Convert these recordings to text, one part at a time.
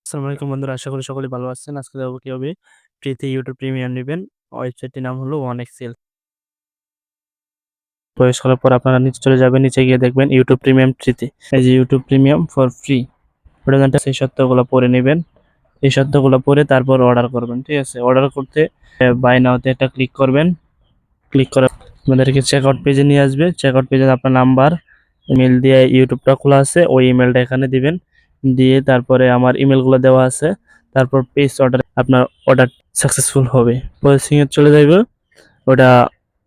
আসসালামু আলাইকুম বন্ধুরা, আশা করি সকলেই ভালো আছেন। আজকে দেখাবো কিভাবে ফ্রিতে ইউটিউব প্রিমিয়াম নিবেন। ওয়েবসাইটটির নাম হলো OneXL। প্রবেশ করার পর আপনারা নিচে চলে যাবেন, নিচে গিয়ে দেখবেন ইউটিউব প্রিমিয়াম ফ্রিতে। এই যে ইউটিউব প্রিমিয়াম ফর ফ্রি, ওটা সেই শর্তগুলো পড়ে নেবেন। এই শর্তগুলো পড়ে তারপর অর্ডার করবেন। ঠিক আছে, অর্ডার করতে বাই নাওতে একটা ক্লিক করবেন। ক্লিক করার আপনাদেরকে চেক আউট পেজে নিয়ে আসবে। চেক আউট পেজে আপনার নাম্বার, ইমেল দিয়ে ইউটিউবটা খোলা আছে, ওই ইমেলটা এখানে দিবেন। দিয়ে তারপরে আমার ইমেলগুলো দেওয়া আছে। তারপর পেজ অর্ডার, আপনার অর্ডার সাকসেসফুল হবে, প্রসেসিং এ চলে যাবে। ওটা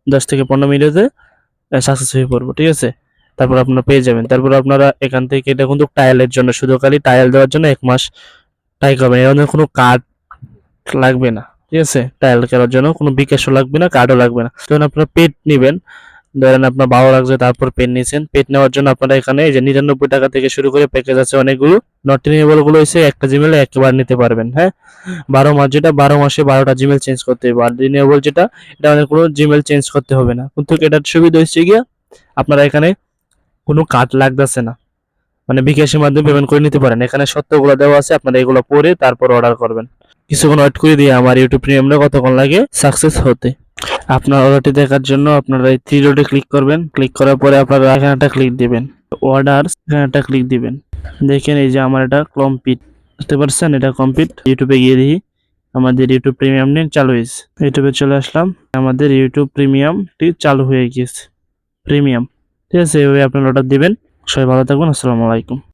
10 থেকে 15 মিনিটে সাকসেস হয়ে পড়বো। ঠিক আছে, তারপর আপনারা পেয়ে যাবেন। তারপর আপনারা এখান থেকে, এটা কিন্তু টাইলের জন্য, শুধু খালি টাইল দেওয়ার জন্য 1 মাস ট্রাই করবেন। এর মধ্যে কোনো কার্ড লাগবে না। ঠিক আছে, টাইল করার জন্য কোনো বিকাশও লাগবে না, কার্ডও লাগবে না। যখন আপনারা পেড নেবেন, ধরেন আপনার ভালো লাগছে, তারপর পেন নিয়েছেন। পেন নেওয়ার জন্য আপনারা এখানে এই যে 99 টাকা থেকে শুরু করে প্যাকেজ আছে অনেকগুলো। নট রিনিউয়েবল গুলো হচ্ছে একটা জিমেলে একবার নিতে পারবেন। হ্যাঁ, 12 মাস, যেটা 12 মাসে 12টা জিমেল চেঞ্জ করতে হবে। আর রিনিউয়েবল যেটা, এটা অনেক কোনো জিমেল চেঞ্জ করতে হবে না। কিন্তু এটার সুবিধা হচ্ছে গিয়া আপনারা এখানে কোনো কার্ড লাগতেছে না, মানে বিকাশের মাধ্যমে পেমেন্ট করে নিতে পারেন। এখানে শর্তগুলো দেওয়া আছে, আপনারা এগুলো পড়ে তারপর অর্ডার করবেন। কিছুক্ষণ ওয়েট করে দিয়ে আমার ইউটিউব প্রিমিয়ামটা কতক্ষণ লাগে সাকসেস হতে। আপনার অর্ডারটি দেখার জন্য আপনারা এই থ্রি ডটে ক্লিক করবেন। ক্লিক করার পরে আপনারা এখানে একটা ক্লিক দিবেন, অর্ডার, এখানে একটা ক্লিক দিবেন। দেখেন এই যে আমার এটা কমপ্লিট, বুঝতে পারছেন? এটা কমপ্লিট। ইউটিউবে গিয়ে দেখি আমাদের ইউটিউব প্রিমিয়াম নিয়ে চালু হয়েছে। ইউটিউবে চলে আসলাম, আমাদের ইউটিউব প্রিমিয়ামটি চালু হয়ে গিয়েছে। প্রিমিয়াম, ঠিক আছে, এভাবে আপনার অর্ডার দিবেন। সবাই ভালো থাকবেন। আসসালামু আলাইকুম।